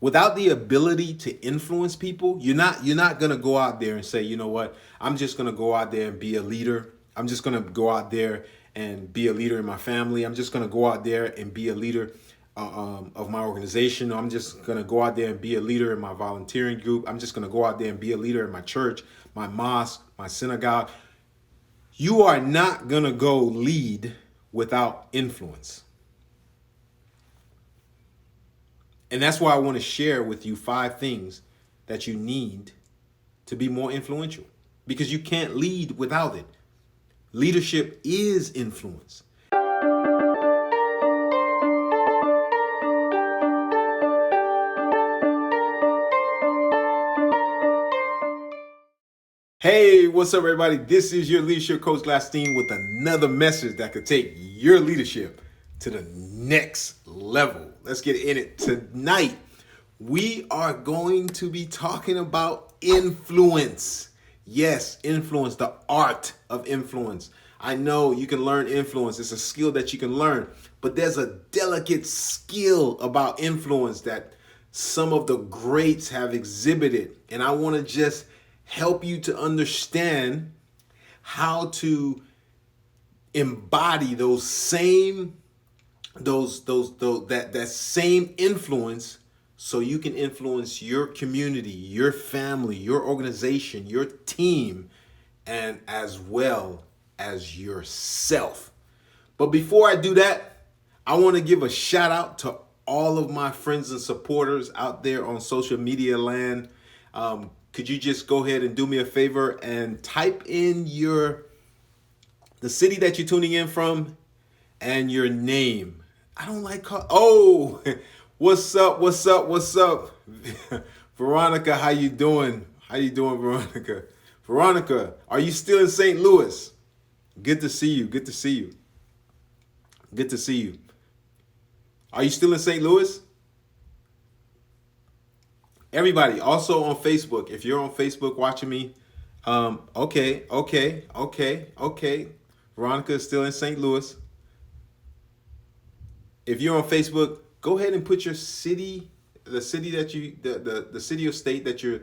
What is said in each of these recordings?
Without the ability to influence people, you're not gonna go out there and say, you know what, I'm just gonna go out there and be a leader. I'm just gonna go out there and be a leader in my family. I'm just gonna go out there and be a leader of my organization. I'm just gonna go out there and be a leader in my volunteering group. I'm just gonna go out there and be a leader in my church, my mosque, my synagogue. You are not gonna go lead without influence. And that's why I want to share with you 5 things that you need to be more influential, because you can't lead without it. Leadership is influence. Hey, what's up, everybody? This is your leadership coach, Glastinne, with another message that could take your leadership to the next level. Let's get in it. Tonight, we are going to be talking about influence. Yes, influence, the art of influence. I know you can learn influence. It's a skill that you can learn, but there's a delicate skill about influence that some of the greats have exhibited. And I want to just help you to understand how to embody those same that same influence, so you can influence your community, your family, your organization, your team, and as well as yourself. But before I do that, I want to give a shout out to all of my friends and supporters out there on social media land. Could you just go ahead and do me a favor and type in the city that you're tuning in from and your name? I don't like oh, what's up? Veronica, how you doing? Veronica? Veronica, are you still in St. Louis? Good to see you. Are you still in St. Louis? Everybody, also on Facebook, if you're on Facebook watching me, okay. Veronica is still in St. Louis. If you're on Facebook, go ahead and put your city, the city that the city or state that you're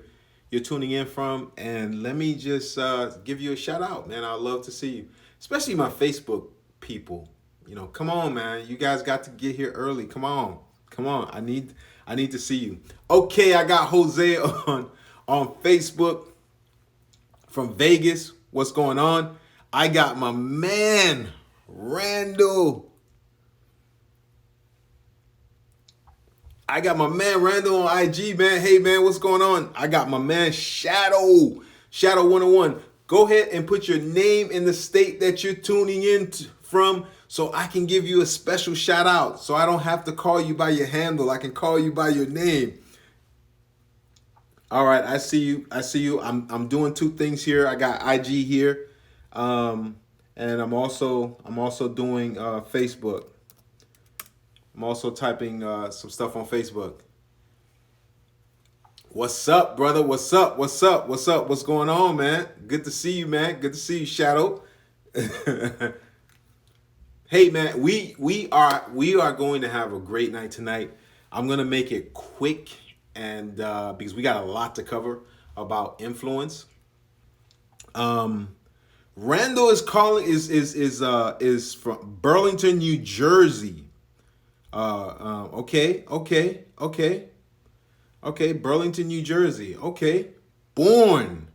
tuning in from, and let me just give you a shout out, man. I'd love to see you, especially my Facebook people. Come on, man. You guys got to get here early. Come on. I need to see you. Okay, I got Jose on Facebook from Vegas. What's going on? I got my man Randall. On IG, man. Hey, man, what's going on? I got my man Shadow 101. Go ahead and put your name in the state that you're tuning in from, so I can give you a special shout out. So I don't have to call you by your handle. I can call you by your name. All right, I see you. I'm doing 2 things here. I got IG here, and I'm also doing Facebook. I'm also typing some stuff on Facebook. What's up, brother? What's up? What's going on, man? Good to see you, man. Good to see you, Shadow. Hey, man, we are going to have a great night tonight. I'm gonna make it quick, and because we got a lot to cover about influence. Randall is calling is from Burlington, New Jersey. Okay, Burlington, New Jersey. Okay, born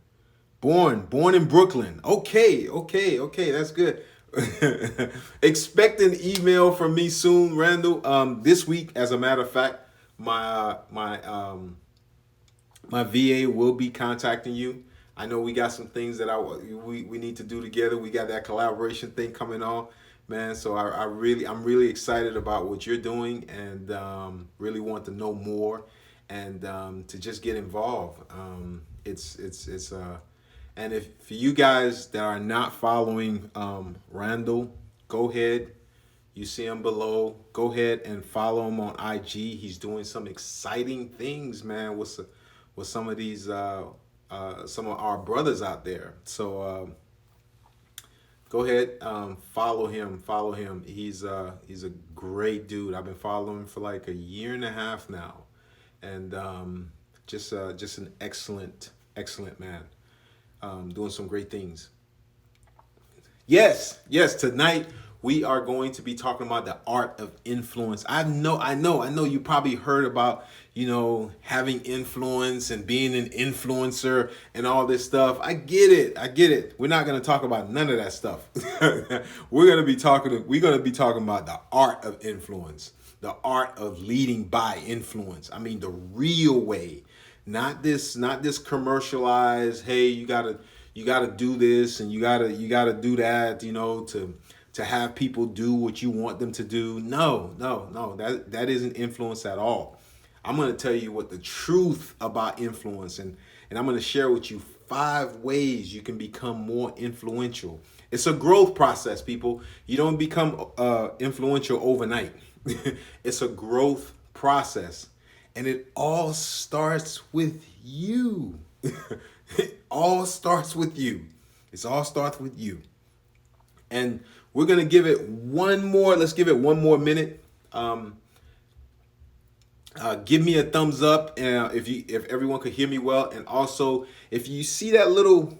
in Brooklyn. Okay, that's good. Expect an email from me soon, Randall. This week, as a matter of fact, my VA will be contacting you. I know we got some things that we need to do together. We got that collaboration thing coming on, man. So I'm really excited about what you're doing, and really want to know more, and to just get involved. And if for you guys that are not following Randall, go ahead. You see him below. Go ahead and follow him on IG. He's doing some exciting things, man, with some of these some of our brothers out there. So go ahead, follow him. He's a great dude. I've been following him for like a year and a half now, and just an excellent man, doing some great things. Yes. Tonight we are going to be talking about the art of influence. I know. You probably heard about having influence and being an influencer and all this stuff. I get it. We're not going to talk about none of that stuff. We're going to be talking about the art of influence, the art of leading by influence. I mean, the real way, not this commercialized. Hey, you gotta do this and you gotta do that, to have people do what you want them to do. No, that isn't influence at all. I'm gonna tell you what the truth about influence, and I'm gonna share with you 5 ways you can become more influential. It's a growth process, people. You don't become influential overnight. It's a growth process, and it all starts with you. It all starts with you. It all starts with you. And we're gonna give it one more. Let's give it one more minute. Give me a thumbs up, if everyone could hear me well, and also if you see that little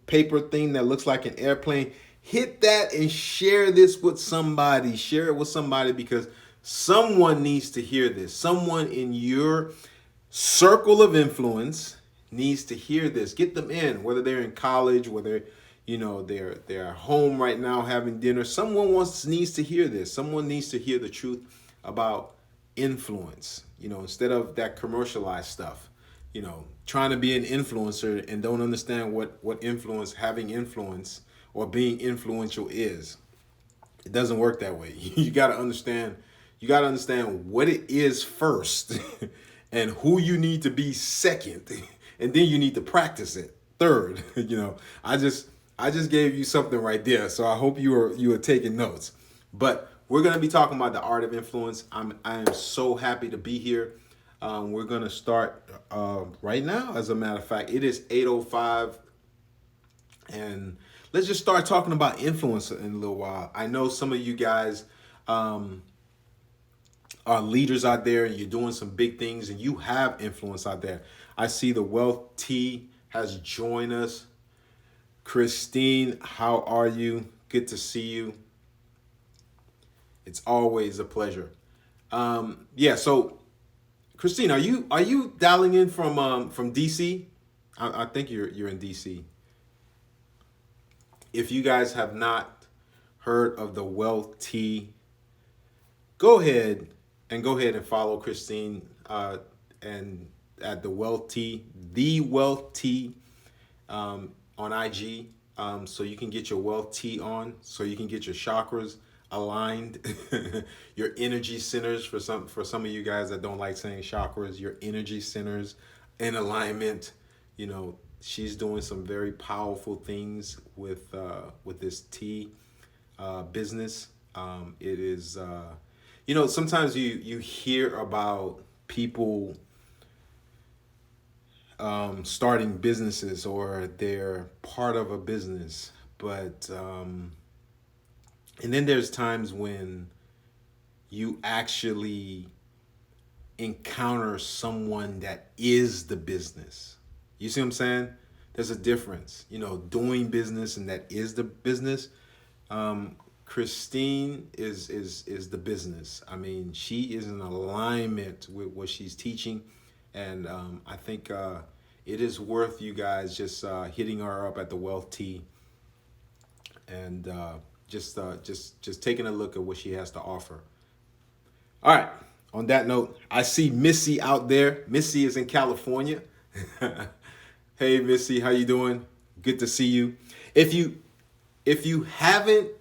paper thing that looks like an airplane, hit that and share this with somebody. Share it with somebody, because someone needs to hear this. Someone in your circle of influence needs to hear this. Get them in, whether they're in college, whether they're home right now having dinner. Someone needs to hear this. Someone needs to hear the truth about influence. Instead of that commercialized stuff. Trying to be an influencer and don't understand what having influence or being influential is. It doesn't work that way. You got to understand. You got to understand what it is first, and who you need to be second, and then you need to practice it third. I just gave you something right there, so I hope you are taking notes. But we're gonna be talking about the art of influence. I am so happy to be here. We're gonna start right now. As a matter of fact, it is 8:05, and let's just start talking about influence in a little while. I know some of you guys are leaders out there, and you're doing some big things, and you have influence out there. I see the Wealth T has joined us. Christine, how are you? Good to see you. It's always a pleasure. So Christine, are you dialing in from DC? I think you're in DC. If you guys have not heard of the Wealth T, go ahead and follow Christine and at the Wealth T, on IG, so you can get your Wealth T on, so you can get your chakras aligned, your energy centers. For some of you guys that don't like saying chakras, your energy centers in alignment. She's doing some very powerful things with this tea business. It is sometimes you hear about people starting businesses, or they're part of a business, but and then there's times when you actually encounter someone that is the business. You see what I'm saying? There's a difference, doing business and that is the business. Christine is the business. I mean, she is in alignment with what she's teaching, and I think it is worth you guys just hitting her up at the Wealth T, and just taking a look at what she has to offer. All right. On that note, I see Missy out there. Missy is in California. Hey, Missy, how you doing? Good to see you. If you haven't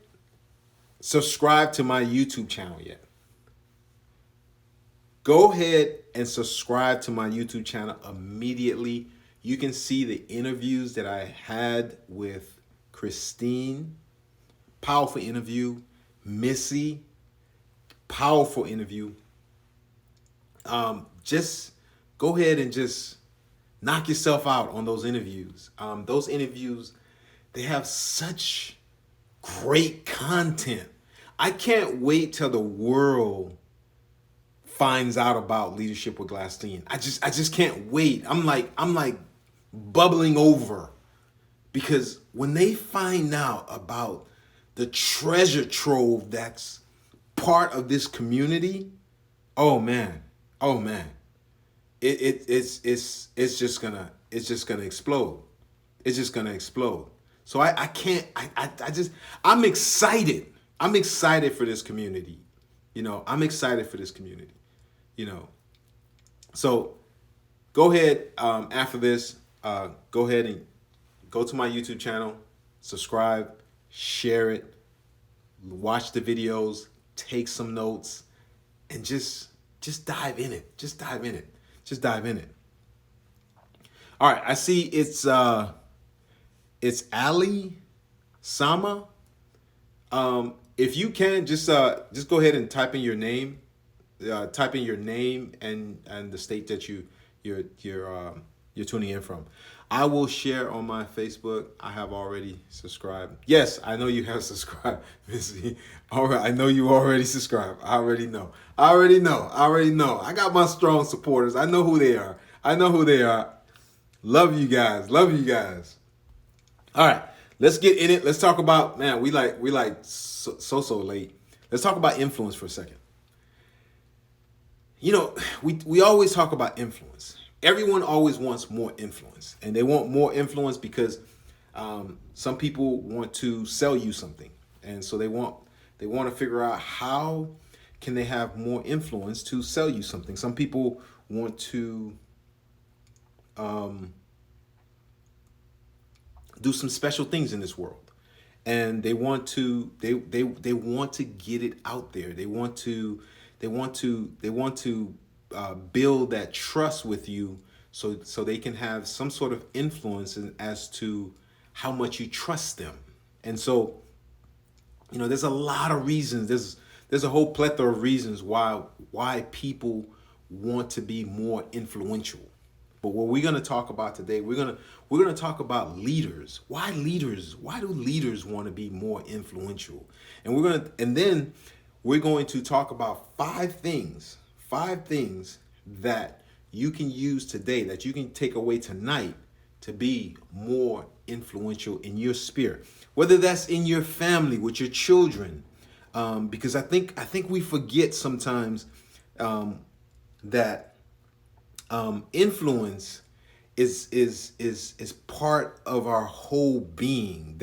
subscribed to my YouTube channel yet, go ahead and subscribe to my YouTube channel immediately. You can see the interviews that I had with Christine. Powerful interview. Missy, powerful interview. Just go ahead and just knock yourself out on those interviews. Those interviews, they have such great content. I can't wait till the world finds out about Leadership with Glastinne. I just can't wait. I'm like bubbling over, because when they find out about the treasure trove that's part of this community, oh man, oh man, it's just gonna explode. It's just gonna explode. So I can't I just I'm excited. I'm excited for this community. I'm excited for this community. You know. So go ahead, after this, go ahead and go to my YouTube channel, subscribe, share it, watch the videos, take some notes, and just dive in it. Just dive in it. Just dive in it. All right, I see it's Ali Sama. If you can just go ahead and type in your name, and the state that you're tuning in from. I will share on my Facebook. I have already subscribed. Yes, I know you have subscribed, Missy. All right, I know you already subscribed. I already know. I got my strong supporters. I know who they are. Love you guys. All right, let's get in it. Let's talk about, man, we like so late. Let's talk about influence for a second. We always talk about influence. Everyone always wants more influence, and they want more influence because some people want to sell you something, and so they want to figure out how can they have more influence to sell you something. Some people want to do some special things in this world, and they want to get it out there. They want to build that trust with you, so they can have some sort of influence as to how much you trust them. And so, there's a lot of reasons. There's a whole plethora of reasons why people want to be more influential. But what we're going to talk about today, we're going to talk about leaders. Why leaders? Why do leaders want to be more influential? And then we're going to talk about five things that you can use today, that you can take away tonight to be more influential in your sphere, whether that's in your family, with your children, because I think we forget sometimes that influence is part of our whole being.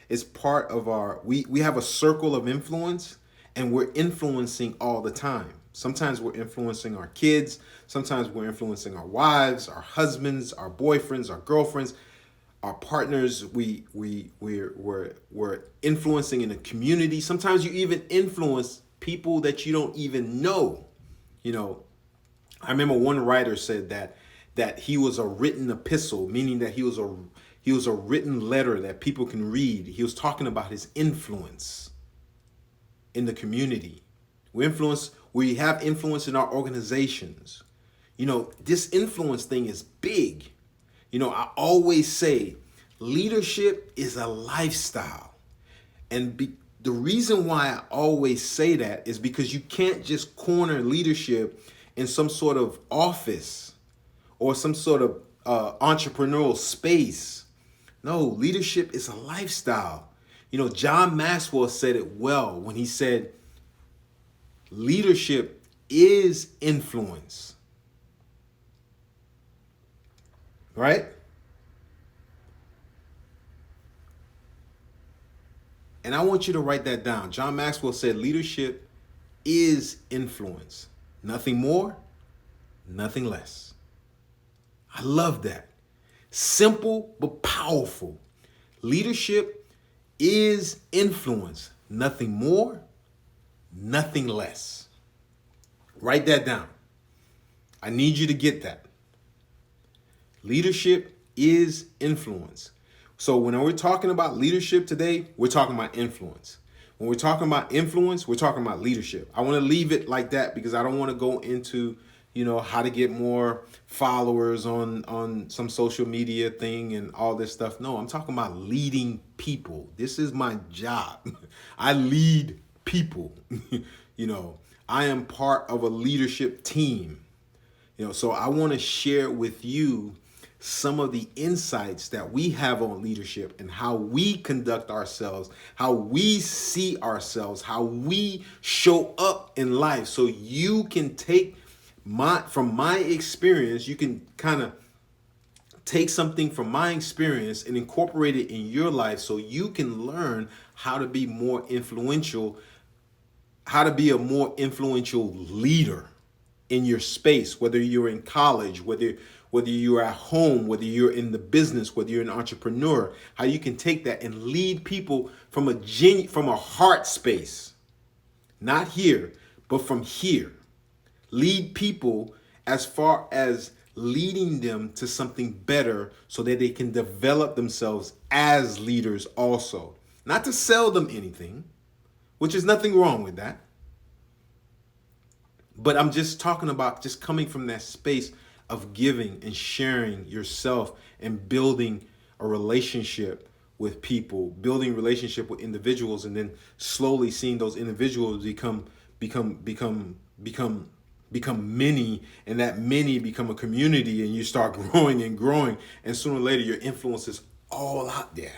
It's part of our, we have a circle of influence, and we're influencing all the time. Sometimes we're influencing our kids. Sometimes we're influencing our wives, our husbands, our boyfriends, our girlfriends, our partners. We're influencing in a community. Sometimes you even influence people that you don't even know. I remember one writer said that he was a written epistle, meaning that he was a written letter that people can read. He was talking about his influence in the community. We have influence in our organizations. This influence thing is big. I always say leadership is a lifestyle. And the reason why I always say that is because you can't just corner leadership in some sort of office or some sort of entrepreneurial space. No, leadership is a lifestyle. John Maxwell said it well when he said, leadership is influence. Right? And I want you to write that down. John Maxwell said, leadership is influence. Nothing more, nothing less. I love that. Simple but powerful. Leadership is influence. Nothing more, nothing less. Write that down. I need you to get that. Leadership is influence. So when we're talking about leadership today, we're talking about influence. When we're talking about influence, we're talking about leadership. I want to leave it like that because I don't want to go into, how to get more followers on some social media thing and all this stuff. No, I'm talking about leading people. This is my job. I lead people. I am part of a leadership team. So I want to share with you some of the insights that we have on leadership and how we conduct ourselves, how we see ourselves, how we show up in life. So you can take from my experience, you can kind of take something from my experience and incorporate it in your life so you can learn how to be more influential, how to be a more influential leader in your space, whether you're in college, whether you're at home, whether you're in the business, whether you're an entrepreneur, how you can take that and lead people from a heart space, not here, but from here. Lead people as far as leading them to something better so that they can develop themselves as leaders also. Not to sell them anything, which is nothing wrong with that. But I'm just talking about just coming from that space of giving and sharing yourself and building a relationship with people, building relationship with individuals, and then slowly seeing those individuals become many, and that many become a community, and you start growing and growing, and sooner or later your influence is all out there.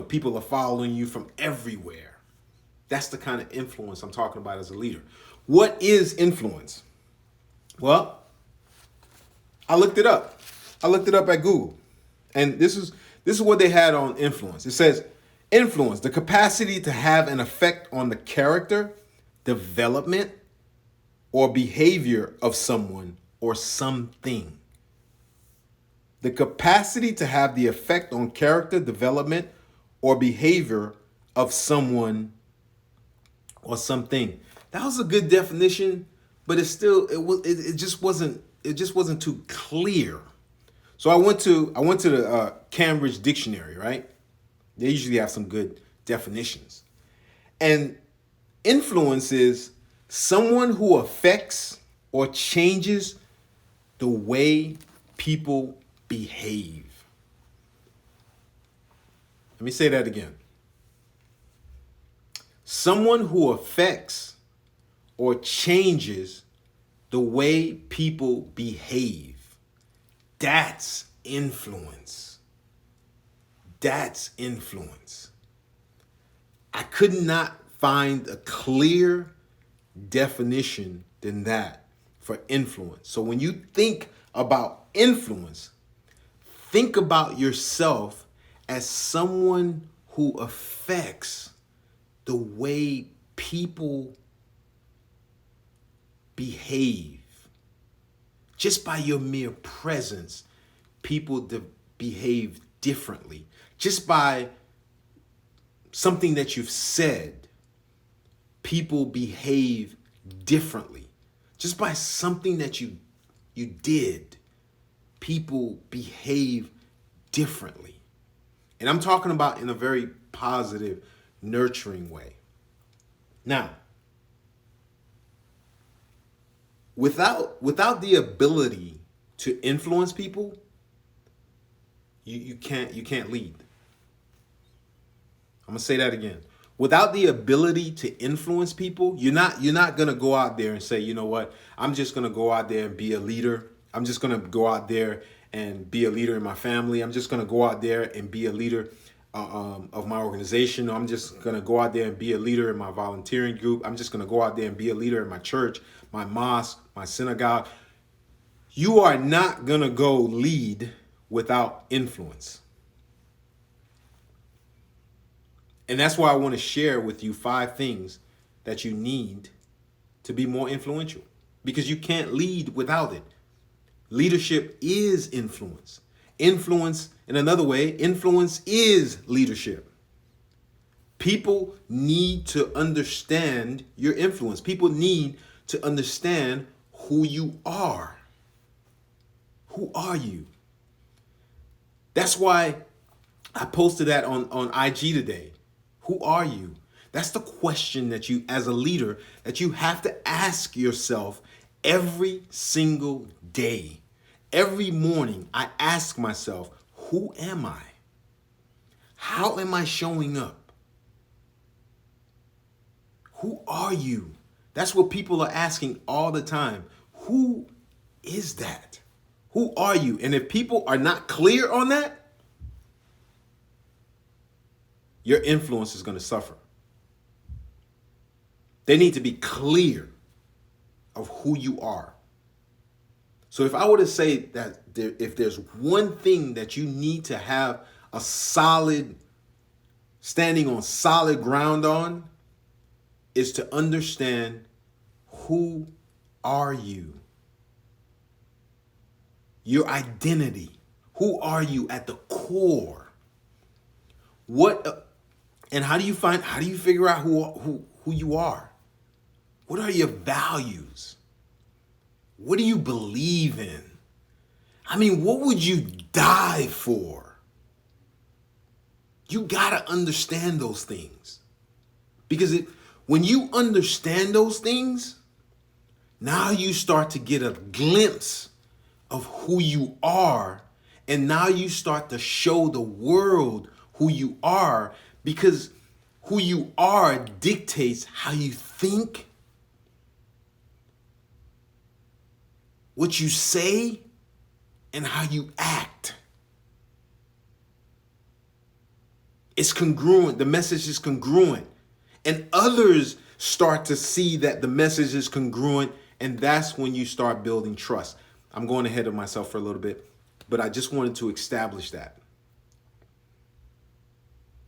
People are following you from everywhere. That's the kind of influence I'm talking about as a leader. What is influence? Well, I looked it up. I looked it up at Google. And this is what they had on influence. It says, influence, the capacity to have an effect on the character, development, or behavior of someone or something. The capacity to have the effect on character, development, or behavior of someone or something. That was a good definition, but it just wasn't too clear. So I went to the Cambridge Dictionary, right? They usually have some good definitions. And influence is someone who affects or changes the way people behave. Let me say that again. Someone who affects or changes the way people behave. That's influence. That's influence. I could not find a clear definition than that for influence. So when you think about influence, think about yourself as someone who affects the way people behave. Just by your mere presence, people behave differently. Just by something that you've said, people behave differently. Just by something that you did, people behave differently. And I'm talking about in a very positive, nurturing way. Now, without the ability to influence people, you can't lead. I'm gonna say that again. Without the ability to influence people, you're not gonna go out there and say, you know what, I'm just gonna go out there and be a leader. I'm just gonna go out there and be a leader in my family. I'm just gonna go out there and be a leader of my organization. I'm just gonna go out there and be a leader in my volunteering group. I'm just gonna go out there and be a leader in my church, my mosque, my synagogue. You are not gonna go lead without influence. And that's why I want to share with you 5 things that you need to be more influential, because you can't lead without it. Leadership is influence. Influence, in another way, influence is leadership. People need to understand your influence. People need to understand who you are. Who are you? That's why I posted that on IG today. Who are you? That's the question that you, as a leader, that you have to ask yourself every single day. Every morning, I ask myself, who am I? How am I showing up? Who are you That's what people are asking all the time. Who is that? Who are you? And if people are not clear on that, your influence is going to suffer. They need to be clear of who you are. So if I were to say that if there's one thing that you need to have a solid, standing on solid ground on, is to understand, who are you? Your identity. Who are you at the core? And how do you figure out who you are? What are your values? What do you believe in? I mean, what would you die for? You got to understand those things. Because when you understand those things, now you start to get a glimpse of who you are. And now you start to show the world who you are, because who you are dictates how you think, what you say, and how you act. It's congruent. The message is congruent. And others start to see that the message is congruent, and that's when you start building trust. I'm going ahead of myself for a little bit, but I just wanted to establish that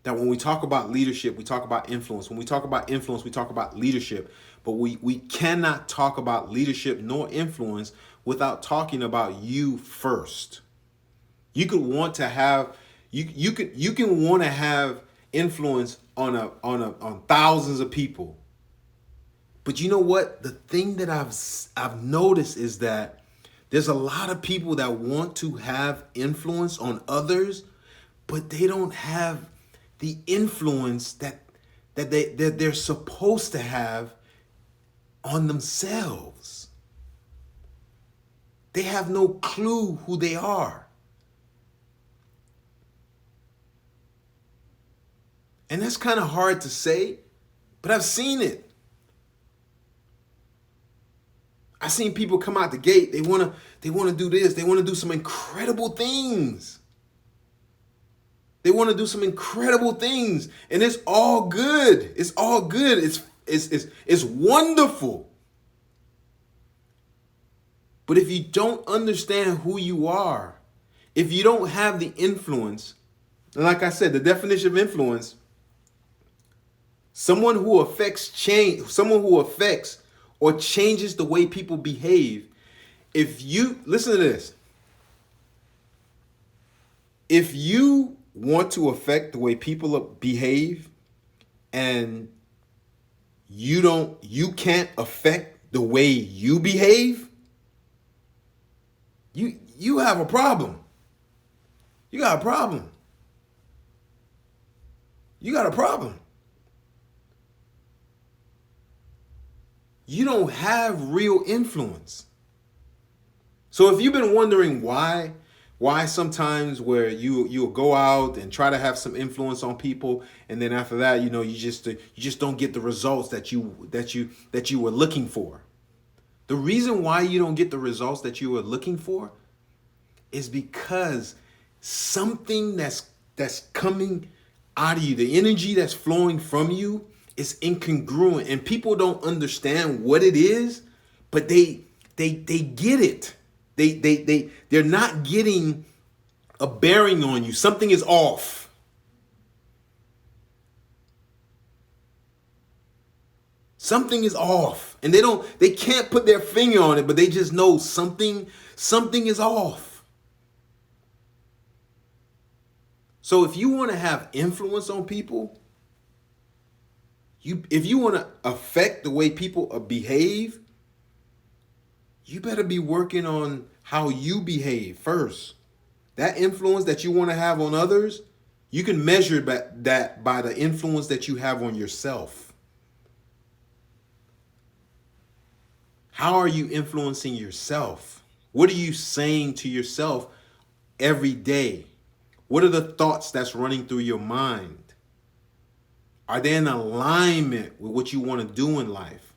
when we talk about leadership, we talk about influence. When we talk about influence, we talk about leadership. But we cannot talk about leadership nor influence without talking about you first. You could want to have you can want to have influence on thousands of people. But you know what? The thing that I've noticed is that there's a lot of people that want to have influence on others, but they don't have the influence that they're supposed to have on themselves. They have no clue who they are. And that's kind of hard to say, but I've seen it. I've seen people come out the gate. They want to do this. They want to do some incredible things. They want to do some incredible things, and it's all good. It's all good. It's wonderful. But if you don't understand who you are, if you don't have the influence, and like I said, the definition of influence, someone who affects change, someone who affects or changes the way people behave. If you listen to this, if you want to affect the way people behave, and you can't affect the way you behave, you have a problem. You got a problem. You got a problem. You don't have real influence. So if you've been wondering why sometimes where you'll go out and try to have some influence on people, and then after that, you just don't get the results that you were looking for. The reason why you don't get the results that you were looking for is because something that's coming out of you, the energy that's flowing from you, is incongruent, and people don't understand what it is, but they get it. They're not getting a bearing on you. Something is off. Something is off. And they can't put their finger on it, but they just know something is off. So if you want to have influence on people, if you want to affect the way people behave, you better be working on how you behave first. That influence that you want to have on others, you can measure that by the influence that you have on yourself. How are you influencing yourself? What are you saying to yourself every day? What are the thoughts that's running through your mind? Are they in alignment with what you want to do in life?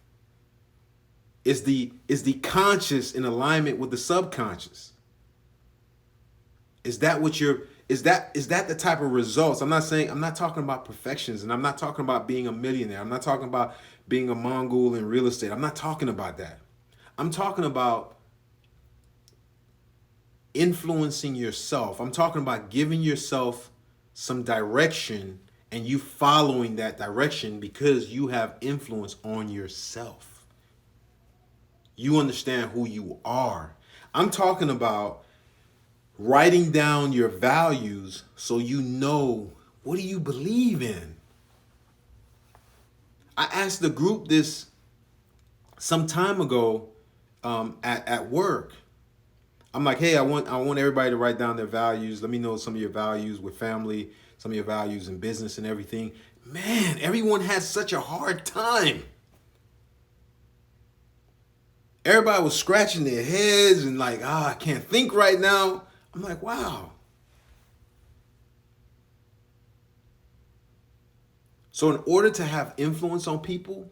Is the conscious in alignment with the subconscious? Is that what you're is that the type of results? I'm not talking about perfections, and I'm not talking about being a millionaire. I'm not talking about being a Mongol in real estate. I'm not talking about that. I'm talking about influencing yourself. I'm talking about giving yourself some direction and you following that direction because you have influence on yourself. You understand who you are. I'm talking about writing down your values so you know, what do you believe in? I asked the group this some time ago at work. I'm like, hey, I want everybody to write down their values. Let me know some of your values with family, some of your values in business and everything. Man, everyone has such a hard time. Everybody was scratching their heads and like, I can't think right now. I'm like, wow. So in order to have influence on people,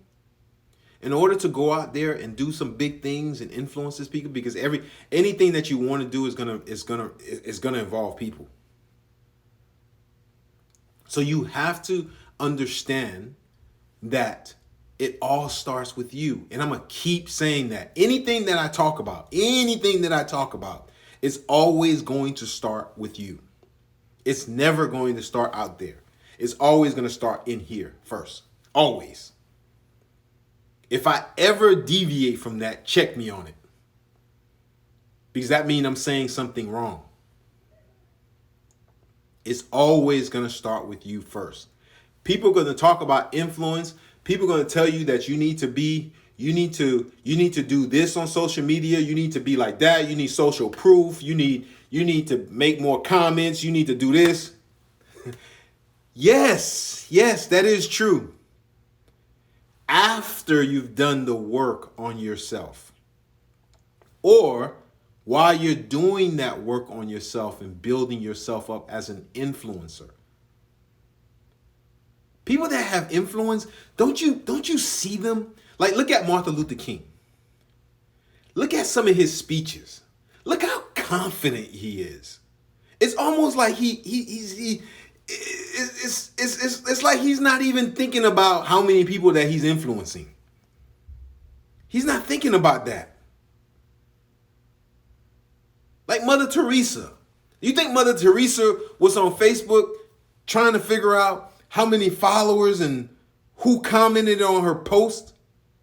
in order to go out there and do some big things and influence these people, because anything that you want to do is gonna involve people. So you have to understand that it all starts with you. And I'm gonna keep saying that. Anything that I talk about is always going to start with you. It's never going to start out there. It's always going to start in here first. Always. If I ever deviate from that, check me on it. Because that means I'm saying something wrong. It's always going to start with you first. People are going to talk about influence. People are going to tell you that you need to do this on social media. You need to be like that. You need social proof. You need to make more comments. You need to do this. Yes, that is true. After you've done the work on yourself, or while you're doing that work on yourself and building yourself up as an influencer. People that have influence, don't you see them? Like, look at Martin Luther King. Look at some of his speeches. Look how confident he is. It's almost like it's like he's not even thinking about how many people that he's influencing. He's not thinking about that. Like Mother Teresa. You think Mother Teresa was on Facebook trying to figure out how many followers and who commented on her post?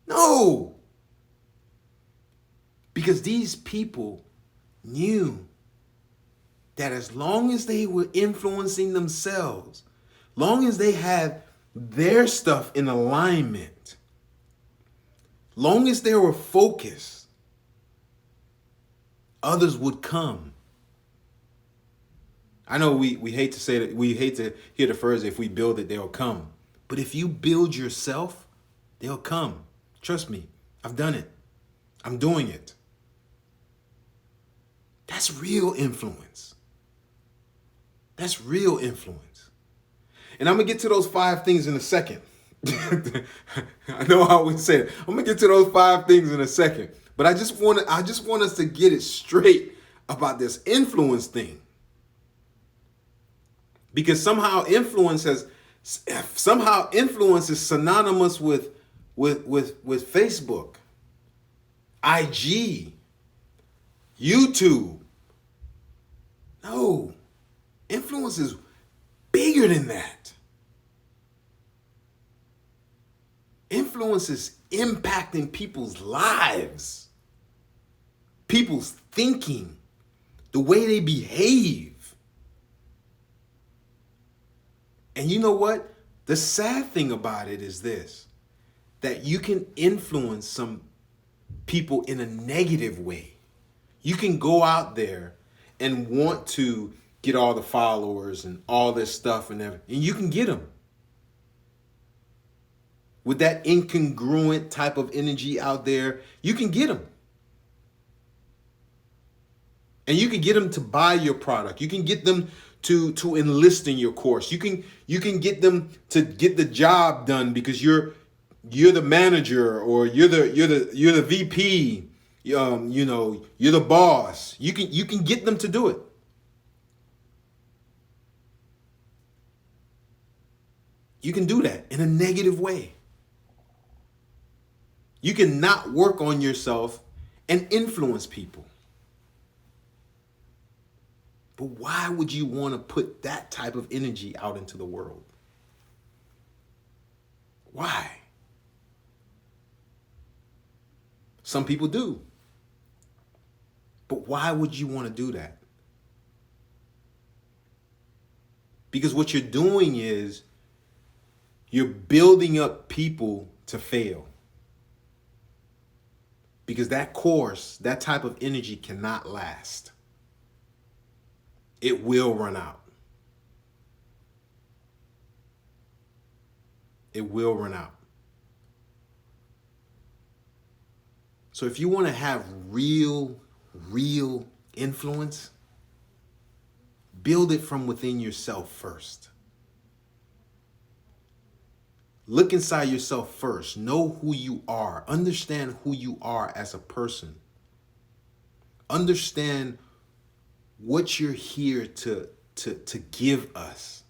No. Because these people knew that as long as they were influencing themselves, long as they had their stuff in alignment, long as they were focused, others would come. I know we hate to say that, we hate to hear the phrase, if we build it, they'll come. But if you build yourself, they'll come. Trust me, I've done it. I'm doing it. That's real influence. That's real influence. And I'm going to get to those 5 things in a second. I know I always say it. I'm going to get to those 5 things in a second. But I just want us to get it straight about this influence thing. Because somehow influence is synonymous with Facebook, IG, YouTube. No, influence is bigger than that. Influence is impacting people's lives, people's thinking, the way they behave. And you know what? The sad thing about it is this, that you can influence some people in a negative way. You can go out there and want to get all the followers and all this stuff and everything, and you can get them. With that incongruent type of energy out there, you can get them. And you can get them to buy your product. You can get them to enlist in your course. You can get them to get the job done because you're you're the manager, or you're the VP, you're the boss. You can get them to do it. You can do that in a negative way. You can not work on yourself and influence people. But why would you want to put that type of energy out into the world? Why? Some people do. But why would you want to do that? Because what you're doing is you're building up people to fail. Because that course, that type of energy cannot last. It will run out. It will run out. So if you want to have real influence, build it from within yourself first. Look inside yourself first. Know who you are. Understand who you are as a person. Understand what you're here to give us.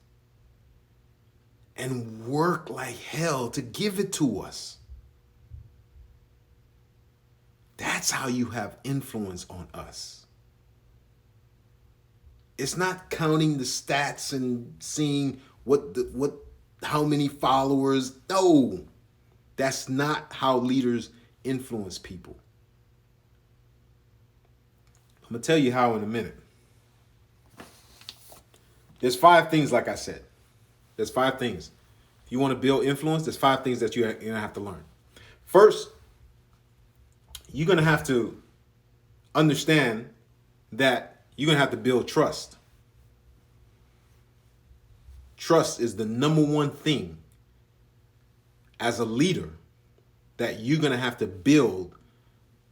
And work like hell to give it to us. That's how you have influence on us. It's not counting the stats and seeing how many followers. No, that's not how leaders influence people. I'm going to tell you how in a minute. There's 5 things, like I said. There's 5 things. If you want to build influence, there's 5 things that you're going to have to learn. First, you're going to have to understand that you're going to have to build trust. Trust is the number one thing as a leader that you're going to have to build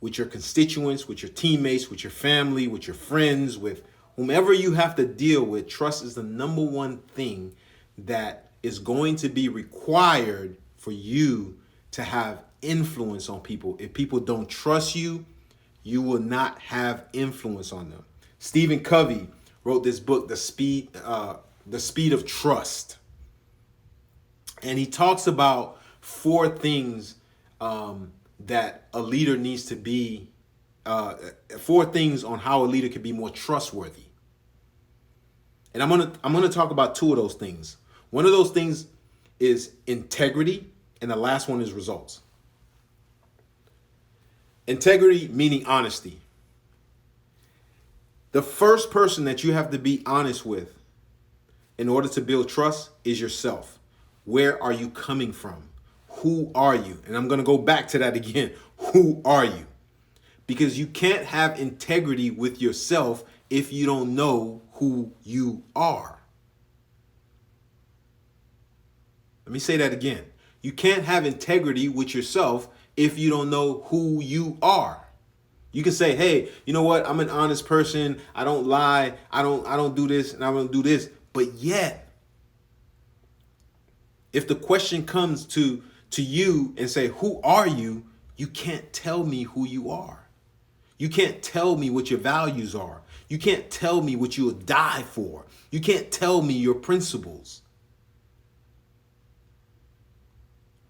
with your constituents, with your teammates, with your family, with your friends, with whomever you have to deal with. Trust is the number one thing that is going to be required for you to have influence on people. If people don't trust you, you will not have influence on them. Stephen Covey wrote this book, The Speed of Trust. And he talks about 4 things that a leader needs to be, 4 things on how a leader can be more trustworthy. And I'm gonna talk about 2 of those things. One of those things is integrity, and the last one is results. Integrity meaning honesty. The first person that you have to be honest with in order to build trust is yourself. Where are you coming from? Who are you? And I'm going to go back to that again. Who are you? Because you can't have integrity with yourself if you don't know who you are. Let me say that again. You can't have integrity with yourself if you don't know who you are. You can say, hey, you know what? I'm an honest person. I don't lie. I don't do this and I don't do this. But yet, if the question comes to you and say, who are you? You can't tell me who you are. You can't tell me what your values are. You can't tell me what you'll die for. You can't tell me your principles.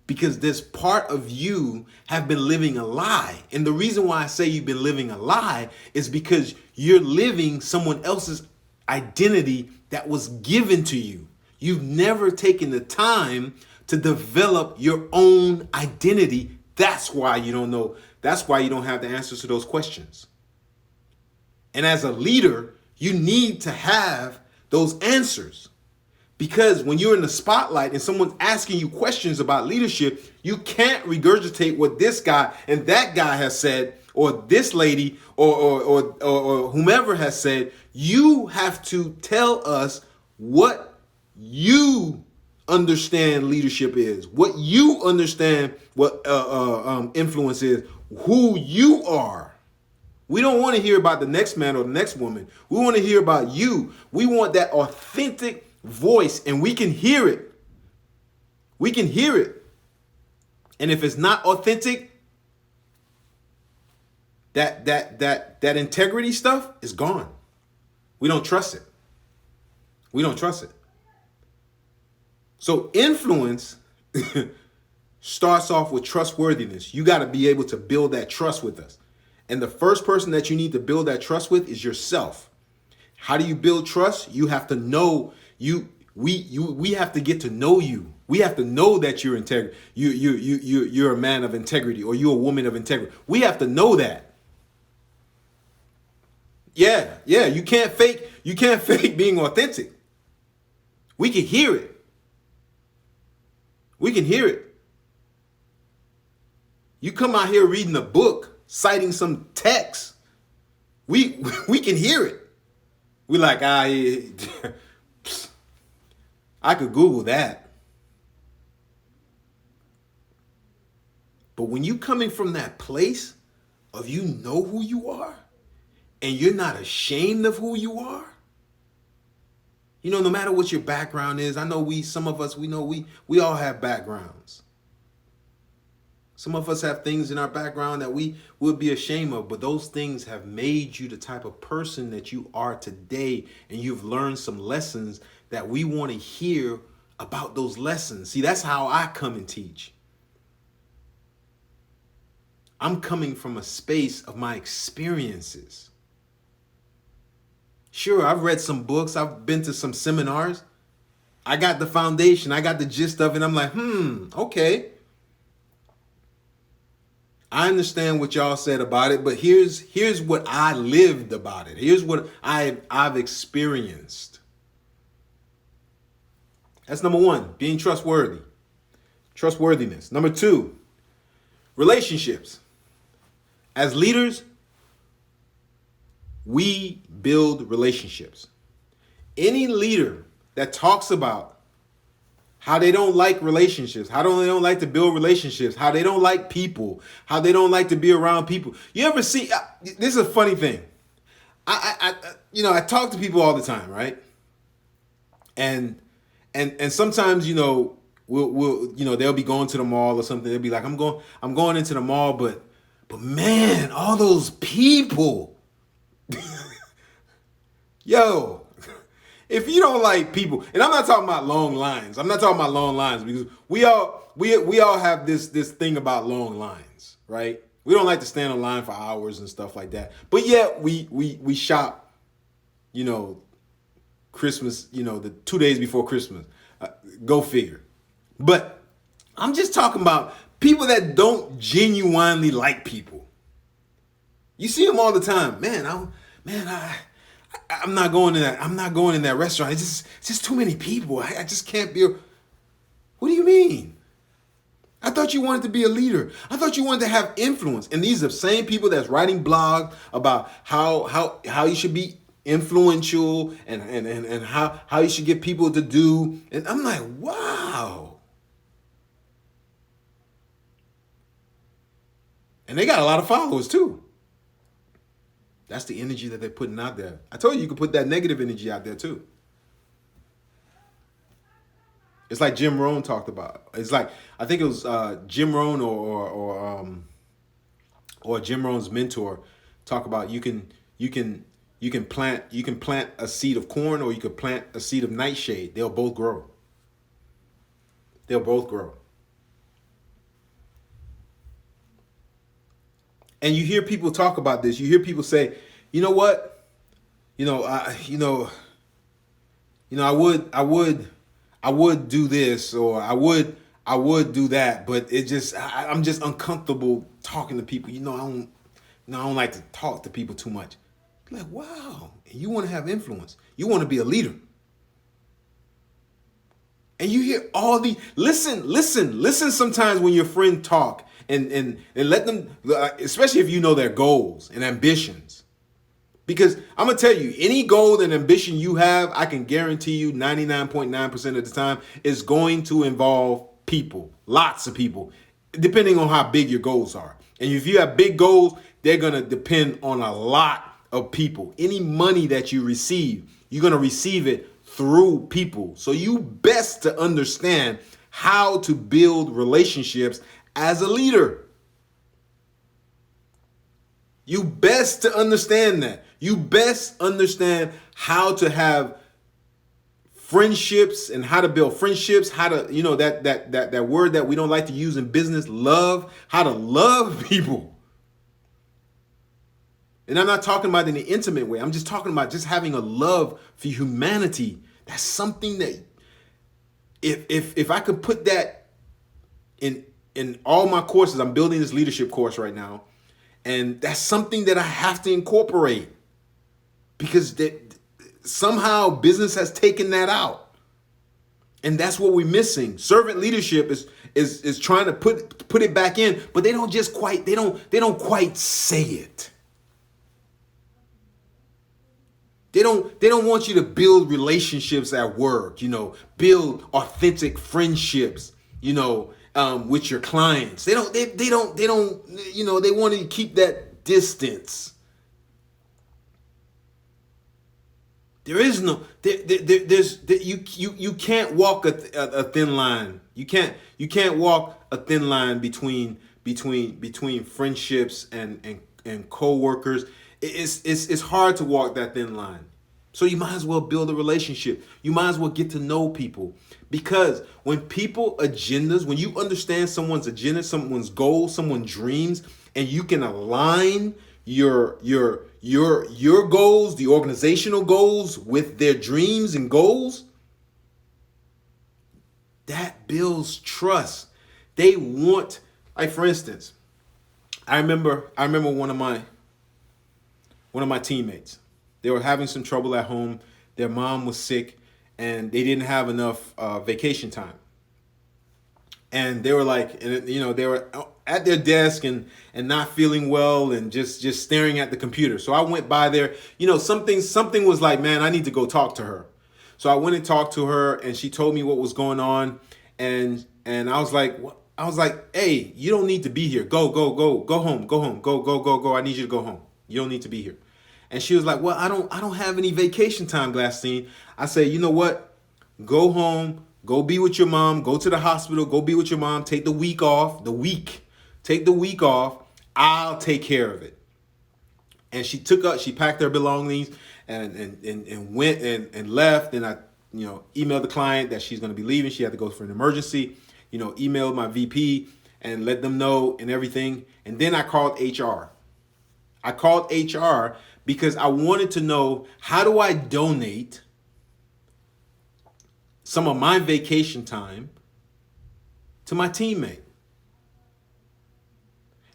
Because this part of you have been living a lie. And the reason why I say you've been living a lie is because you're living someone else's identity that was given to you. You've never taken the time to develop your own identity. That's why you don't know. That's why you don't have the answers to those questions. And as a leader, you need to have those answers. Because when you're in the spotlight and someone's asking you questions about leadership, you can't regurgitate what this guy and that guy has said, or this lady or whomever has said. You have to tell us what you understand leadership is, what you understand what influence is, who you are. We don't want to hear about the next man or the next woman. We want to hear about you. We want that authentic voice, and we can hear it. We can hear it And if it's not authentic, that integrity stuff is gone. We don't trust it. We don't trust it. So influence starts off with trustworthiness. You got to be able to build that trust with us. And the first person that you need to build that trust with is yourself. How do you build trust? You have to know you. We have to get to know you. We have to know that you're integrity. You're a man of integrity, or you're a woman of integrity. We have to know that. Yeah. You can't fake. You can't fake being authentic. We can hear it. We can hear it. You come out here reading a book, citing some text. We can hear it. We like, I could Google that. But when you coming from that place of you know who you are and you're not ashamed of who you are, you know, no matter what your background is, I know some of us, we know we all have backgrounds. Some of us have things in our background that we would be ashamed of, but those things have made you the type of person that you are today, and you've learned some lessons that we want to hear about those lessons. See, that's how I come and teach. I'm coming from a space of my experiences. Sure, I've read some books, I've been to some seminars. I got the foundation, I got the gist of it. I'm like, okay. I understand what y'all said about it, but here's what I lived about it. Here's what I've experienced. That's number one, being trustworthy. Trustworthiness. Number two, relationships. As leaders, we build relationships. Any leader that talks about how they don't like relationships, how they don't like to build relationships, how they don't like people, how they don't like to be around people. You ever see, this is a funny thing. I talk to people all the time, right? And sometimes, we'll they'll be going to the mall or something. They'll be like, I'm going into the mall, but man, all those people. Yo, if you don't like people, and I'm not talking about long lines. I'm not talking about long lines because we all have this thing about long lines, right? We don't like to stand in line for hours and stuff like that. But yet we shop, Christmas, the 2 days before Christmas. Go figure. But I'm just talking about people that don't genuinely like people. You see them all the time. I'm not going in that. I'm not going in that restaurant. It's just too many people. I just can't be. What do you mean? I thought you wanted to be a leader. I thought you wanted to have influence. And these are the same people that's writing blogs about how you should be influential and how you should get people to do. And I'm like, wow. And they got a lot of followers too. That's the energy that they're putting out there. I told you can put that negative energy out there too. It's like Jim Rohn talked about. It's like, I think it was Jim Rohn or Jim Rohn's mentor talk about you can plant a seed of corn or you can plant a seed of nightshade. They'll both grow. They'll both grow. And you hear people talk about this. You hear people say, you know what? I would do this, or I would do that, but I'm just uncomfortable talking to people. I don't like to talk to people too much. Like, wow, you want to have influence. You want to be a leader. And you hear all the listen sometimes when your friend talk and let them, especially if you know their goals and ambitions. Because I'm going to tell you, any goal and ambition you have, I can guarantee you 99.9% of the time is going to involve people, lots of people, depending on how big your goals are. And if you have big goals, they're going to depend on a lot of people. Any money that you receive, you're going to receive it through people. So you best to understand how to build relationships as a leader. You best to understand that. You best understand how to have friendships and how to build friendships, how to, that word that we don't like to use in business, love, how to love people. And I'm not talking about in the intimate way. I'm just talking about just having a love for humanity. That's something that if I could put that in all my courses, I'm building this leadership course right now. And that's something that I have to incorporate because somehow business has taken that out. And that's what we're missing. Servant leadership is trying to put it back in, but they don't quite say it. They don't want you to build relationships at work, build authentic friendships, with your clients. They want to keep that distance. There is no, you can't walk a thin line. You can't walk a thin line between friendships and co-workers. It's hard to walk that thin line. So you might as well build a relationship. You might as well get to know people. Because when when you understand someone's agenda, someone's goals, someone's dreams, and you can align your goals, the organizational goals, with their dreams and goals, that builds trust. They want, like for instance, I remember one of my teammates. They were having some trouble at home. Their mom was sick and they didn't have enough vacation time. And they were they were at their desk and not feeling well and just staring at the computer. So I went by there, something was like, man, I need to go talk to her. So I went and talked to her and she told me what was going on. And I was like, hey, you don't need to be here. Go home. Go. I need you to go home. You don't need to be here. And she was like, well, I don't have any vacation time, Glastinne. I say, you know what? Go home, go be with your mom, go to the hospital, go be with your mom, take the week off, take the week off. I'll take care of it. And she packed her belongings and went and left. And I, emailed the client that she's going to be leaving. She had to go for an emergency, emailed my VP and let them know and everything. And then I called HR. Because I wanted to know, how do I donate some of my vacation time to my teammate?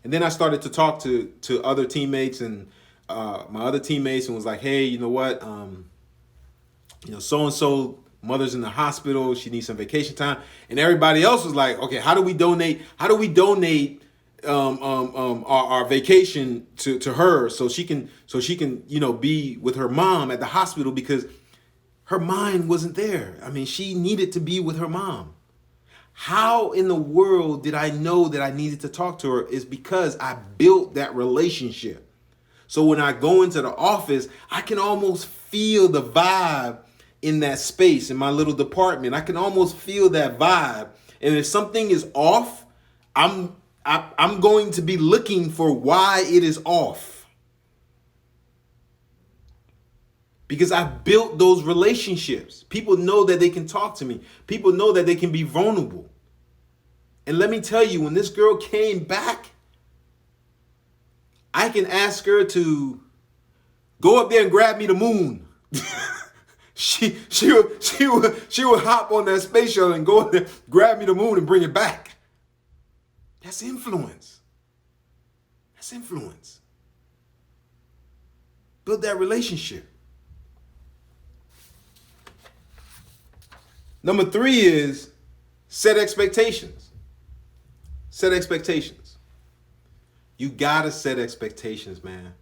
And then I started to talk to other teammates and my other teammates and was like, hey, you know what? So-and-so mother's in the hospital. She needs some vacation time. And everybody else was like, okay, how do we donate our vacation to her so she can be with her mom at the hospital, because her mind wasn't there. I mean, she needed to be with her mom. How in the world did I know that I needed to talk to her? Is because I built that relationship. So when I go into the office, I can almost feel the vibe in that space, in my little department. I can almost feel that vibe. And if something is off, I'm going to be looking for why it is off. Because I built those relationships. People know that they can talk to me. People know that they can be vulnerable. And let me tell you, when this girl came back, I can ask her to go up there and grab me the moon. She would hop on that space shuttle and go up there, grab me the moon and bring it back. That's influence. Build that relationship. Number 3 is set expectations. You gotta set expectations, man.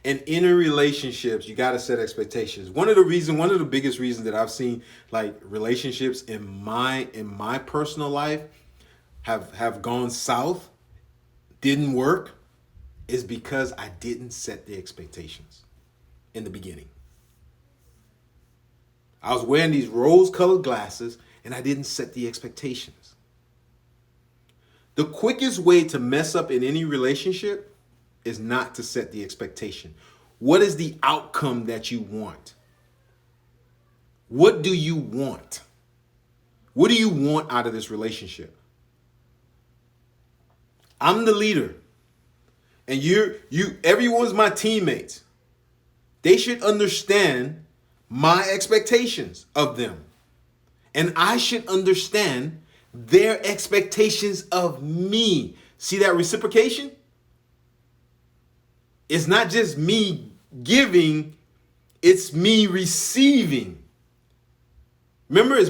And in relationships, you gotta set expectations. One of the biggest reasons that I've seen like relationships in my personal life have gone south, didn't work, is because I didn't set the expectations in the beginning. I was wearing these rose-colored glasses and I didn't set the expectations. The quickest way to mess up in any relationship is not to set the expectation. What is the outcome that you want? What do you want? What do you want out of this relationship? I'm the leader, and everyone's my teammates. They should understand my expectations of them, and I should understand their expectations of me. See that reciprocation? It's not just me giving, it's me receiving. Remember, it's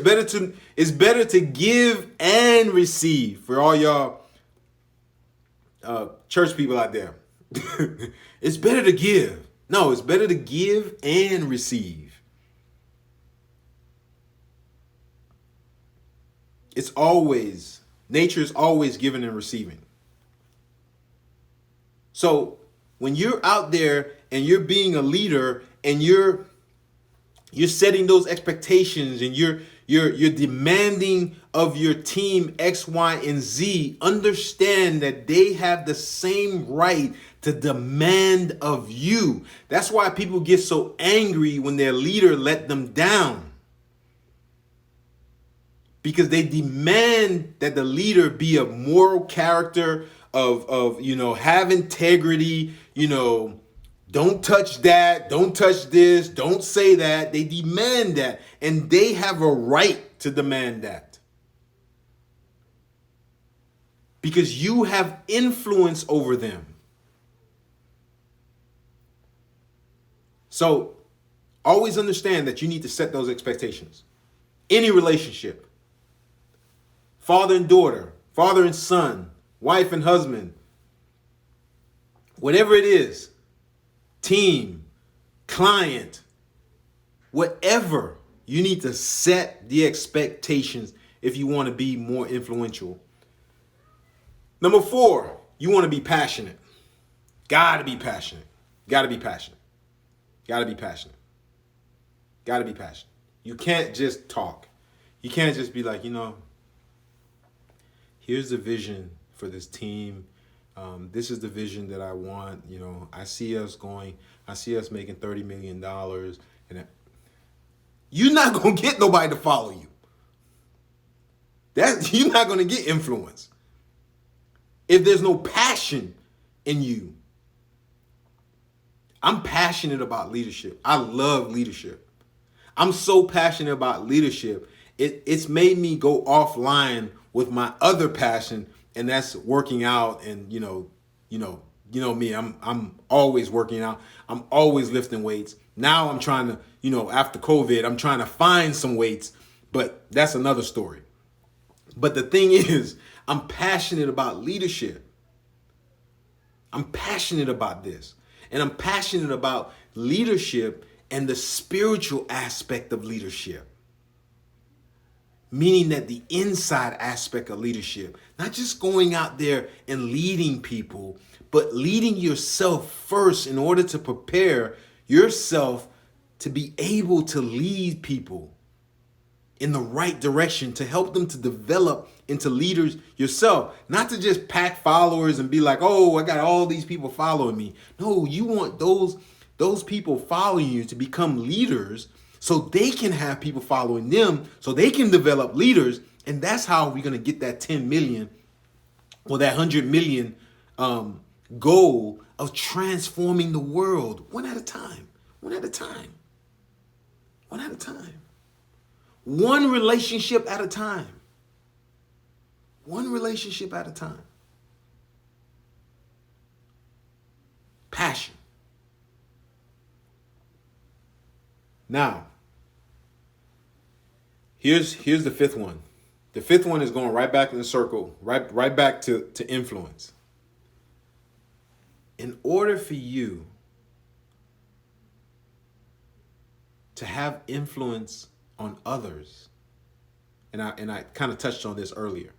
better to give and receive. For all y'all church people out there, it's better to give. No, it's better to give and receive. Nature is always giving and receiving. So when you're out there and you're being a leader and you're setting those expectations and you're demanding of your team X, Y, and Z, understand that they have the same right to demand of you. That's why people get so angry when their leader let them down. Because they demand that the leader be a moral character of have integrity, don't touch that, don't touch this, don't say that. They demand that, and they have a right to demand that. Because you have influence over them. So always understand that you need to set those expectations. Any relationship. Father and daughter, father and son, wife and husband, whatever it is, team, client, whatever, you need to set the expectations if you want to be more influential. Number 4, you want to be passionate. Gotta be passionate. Gotta be passionate. Gotta be passionate. Gotta be passionate. You can't just talk. You can't just be like, here's the vision for this team. This is the vision that I want. I see us making $30 million. And you're not going to get nobody to follow you. You're not going to get influence if there's no passion in you. I'm passionate about leadership. I love leadership. I'm so passionate about leadership. It's made me go offline with my other passion, and that's working out. And you know me, I'm always working out. I'm always lifting weights. Now I'm trying to, after COVID, I'm trying to find some weights, but that's another story. But the thing is, I'm passionate about leadership. I'm passionate about this. And I'm passionate about leadership and the spiritual aspect of leadership. Meaning that the inside aspect of leadership, not just going out there and leading people, but leading yourself first in order to prepare yourself to be able to lead people in the right direction, to help them to develop into leaders yourself. Not to just pack followers and be like, oh, I got all these people following me. No, you want those people following you to become leaders so they can have people following them, so they can develop leaders. And that's how we're going to get that 10 million or that 100 million goal of transforming the world one at a time, one at a time, one at a time, one relationship at a time, one relationship at a time. Passion. Now, here's the fifth one. The fifth one is going right back in the circle, right back to influence. In order for you to have influence on others, and I kind of touched on this earlier,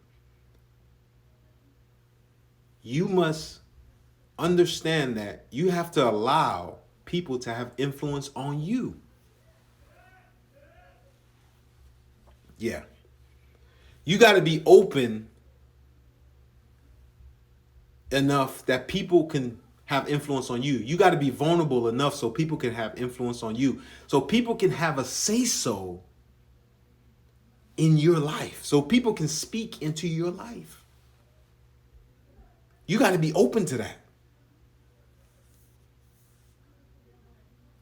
you must understand that you have to allow people to have influence on you. Yeah. You got to be open enough that people can have influence on you. You got to be vulnerable enough so people can have influence on you. So people can have a say-so in your life. So people can speak into your life. You got to be open to that.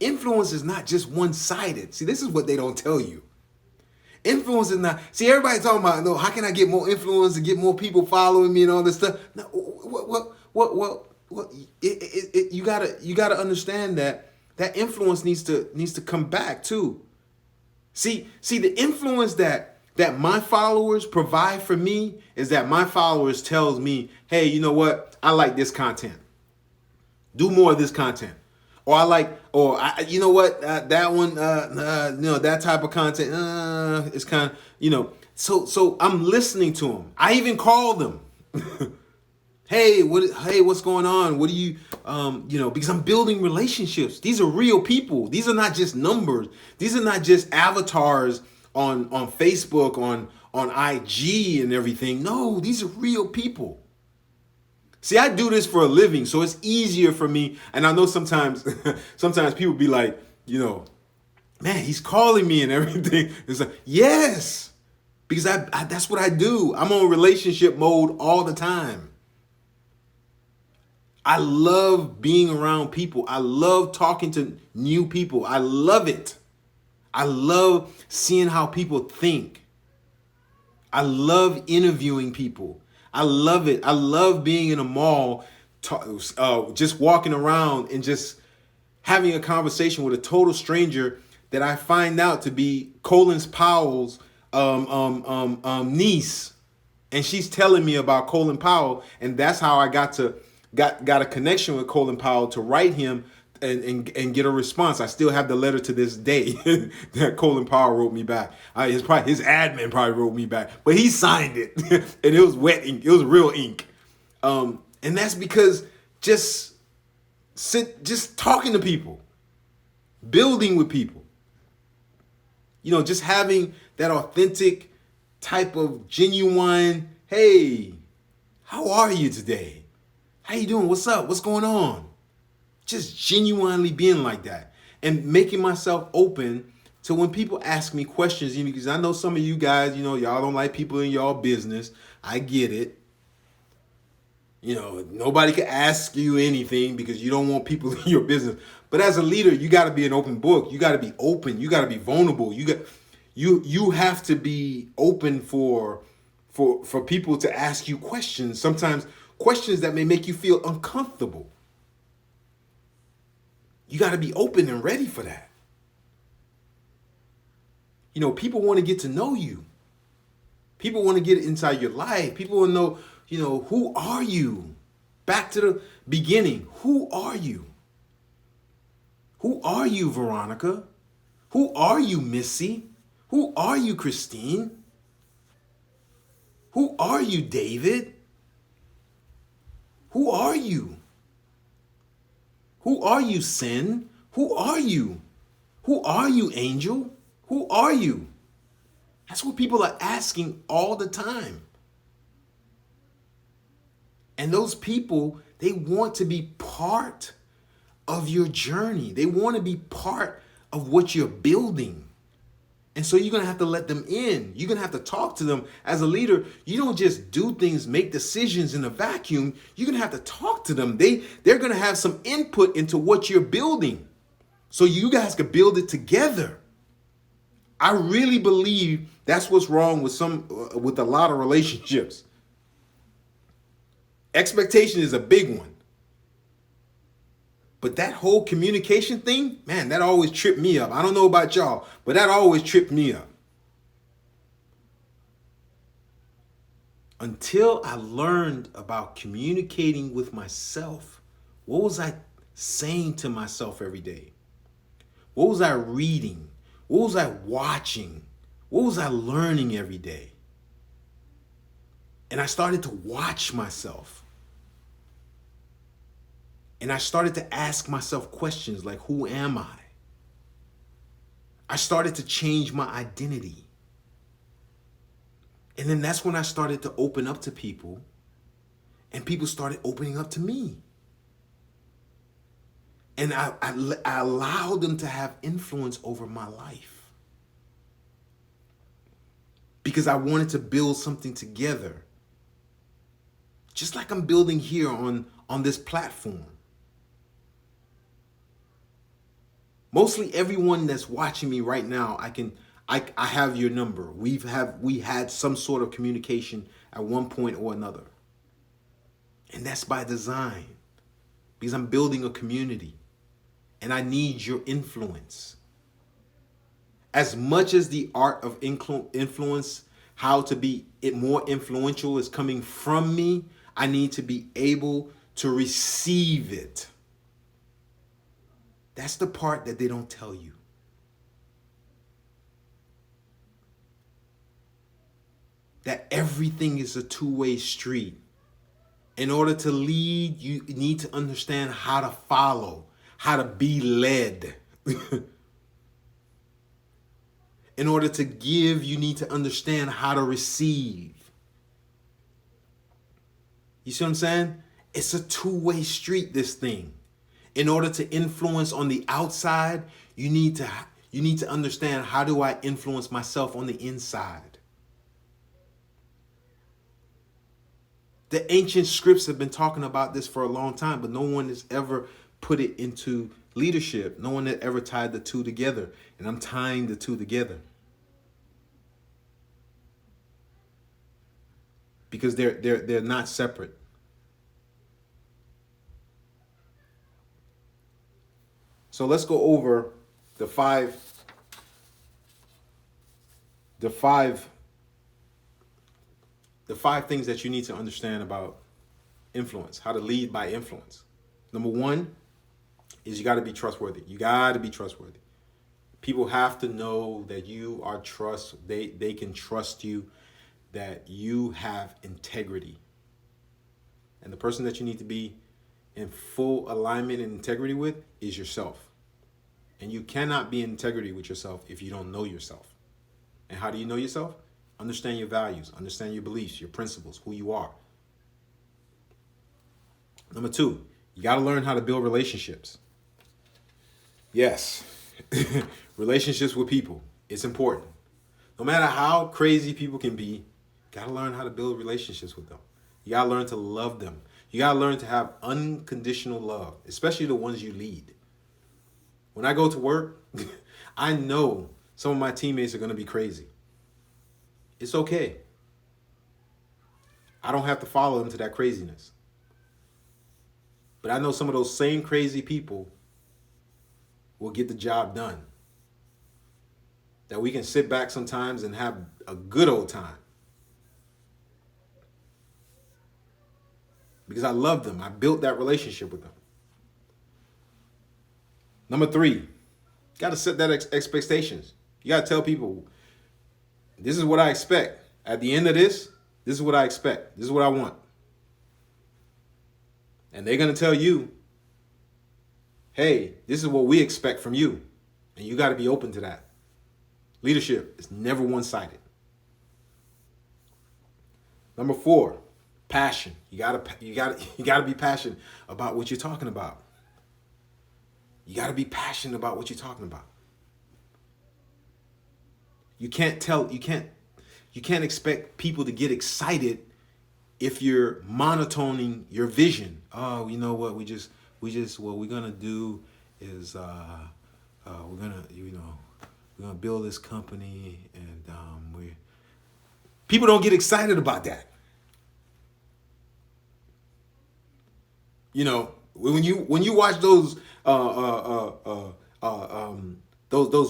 Influence is not just one-sided. See, this is what they don't tell you. Influence is not. See, everybody talking about, no, how can I get more influence and get more people following me and all this stuff? No, you gotta understand that influence needs to come back too. See, the influence that my followers provide for me is that my followers tells me, hey, you know what? I like this content. Do more of this content. Or I like, or you know what, that one, that type of content, it's kind of, so I'm listening to them. I even call them. Hey, what's going on? What do you, because I'm building relationships. These are real people. These are not just numbers. These are not just avatars on Facebook, on IG and everything. No, these are real people. See, I do this for a living, so it's easier for me. And I know sometimes people be like, man, he's calling me and everything. It's like, yes, because I that's what I do. I'm on relationship mode all the time. I love being around people. I love talking to new people. I love it. I love seeing how people think. I love interviewing people. I love it. I love being in a mall, just walking around and just having a conversation with a total stranger that I find out to be Colin Powell's niece, and she's telling me about Colin Powell, and that's how I got a connection with Colin Powell to write him and get a response. I still have the letter to this day that Colin Powell wrote me back. His admin probably wrote me back, but he signed it, and it was wet ink. It was real ink, and that's because just talking to people, building with people, just having that authentic type of genuine. Hey, how are you today? How you doing? What's up? What's going on? Just genuinely being like that and making myself open to when people ask me questions, because I know some of you guys, y'all don't like people in y'all business. I get it. Nobody can ask you anything because you don't want people in your business. But as a leader, you got to be an open book. You got to be open. You got to be vulnerable. You have to be open for people to ask you questions. Sometimes questions that may make you feel uncomfortable. You got to be open and ready for that. People want to get to know you. People want to get inside your life. People want to know, who are you? Back to the beginning. Who are you? Who are you, Veronica? Who are you, Missy? Who are you, Christine? Who are you, David? Who are you? Who are you, Sin? Who are you? Who are you, Angel? Who are you? That's what people are asking all the time. And those people, they want to be part of your journey. They want to be part of what you're building. And so you're going to have to let them in. You're going to have to talk to them. As a leader, you don't just do things, make decisions in a vacuum. You're going to have to talk to them. They're going to have some input into what you're building, so you guys can build it together. I really believe that's what's wrong with a lot of relationships. Expectation is a big one. But that whole communication thing, man, that always tripped me up. I don't know about y'all, but that always tripped me up. Until I learned about communicating with myself, what was I saying to myself every day? What was I reading? What was I watching? What was I learning every day? And I started to watch myself. And I started to ask myself questions like, who am I? I started to change my identity. And then that's when I started to open up to people And people started opening up to me. And I allowed them to have influence over my life. Because I wanted to build something together. Just like I'm building here on this platform. Mostly everyone that's watching me right now, I have your number. We had some sort of communication at one point or another. And that's by design. Because I'm building a community. And I need your influence. As much as the art of influence, how to be more influential is coming from me, I need to be able to receive it. That's the part that they don't tell you. That everything is a two-way street. In order to lead, you need to understand how to follow, how to be led. In order to give, you need to understand how to receive. You see what I'm saying? It's a two-way street, this thing. In order to influence on the outside, you need to understand, how do I influence myself on the inside? The ancient scripts have been talking about this for a long time, but no one has ever put it into leadership. No one had ever tied the two together, and I'm tying the two together. Because they're not separate. So let's go over the five things that you need to understand about influence, how to lead by influence. Number one is you got to be trustworthy. You got to be trustworthy. People have to know that you are they can trust you, that you have integrity. And the person that you need to be in full alignment and integrity with is yourself. And you cannot be in integrity with yourself if you don't know yourself. And how do you know yourself? Understand your values, understand your beliefs, your principles, who you are. Number two, you got to learn how to build relationships. Yes, relationships with people, it's important. No matter how crazy people can be, you got to learn how to build relationships with them. You got to learn to love them. You got to learn to have unconditional love, especially the ones you lead. When I go to work, I know some of my teammates are going to be crazy. It's okay. I don't have to follow them to that craziness. But I know some of those same crazy people will get the job done. That we can sit back sometimes and have a good old time. Because I love them. I built that relationship with them. Number three, you got to set that expectations. You got to tell people, this is what I expect. At the end of this is what I expect. This is what I want. And they're going to tell you, hey, this is what we expect from you. And you got to be open to that. Leadership is never one-sided. Number four, passion. You gotta be passionate about what you're talking about. You gotta be passionate about what you're talking about. You can't expect people to get excited if you're monotoning your vision. Oh, you know what? What we're gonna do is we're gonna build this company, and people don't get excited about that. You know, when you watch those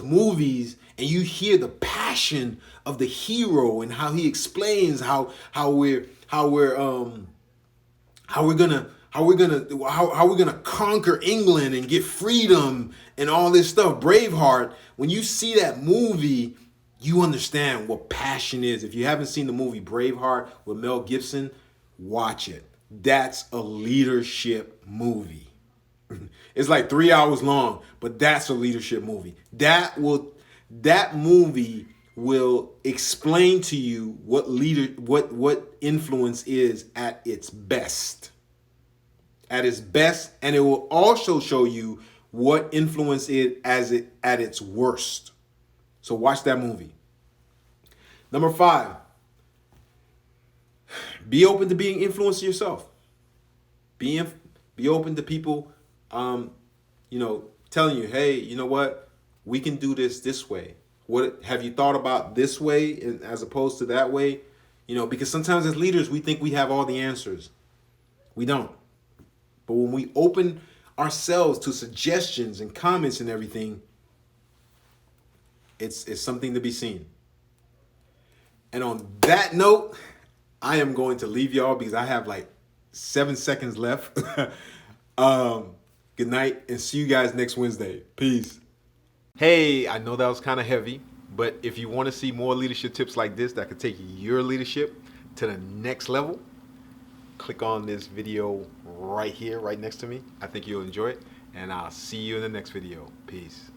movies and you hear the passion of the hero and how he explains how we're gonna conquer England and get freedom and all this stuff, Braveheart. When you see that movie, you understand what passion is. If you haven't seen the movie Braveheart with Mel Gibson, watch it. That's a leadership movie. It's like 3 hours long, but that's a leadership movie. That movie will explain to you what influence is at its best. At its best, and it will also show you what influence is at its worst. So watch that movie. Number 5, be open to being influenced yourself. Be open to people, telling you, hey, you know what? We can do this way. What have you thought about this way as opposed to that way? Because sometimes as leaders, we think we have all the answers. We don't. But when we open ourselves to suggestions and comments and everything, it's something to be seen. And on that note, I am going to leave y'all because I have like 7 seconds left. Good night and see you guys next Wednesday. Peace. Hey, I know that was kind of heavy, but if you want to see more leadership tips like this that could take your leadership to the next level, click on this video right here, right next to me. I think you'll enjoy it, and I'll see you in the next video. Peace.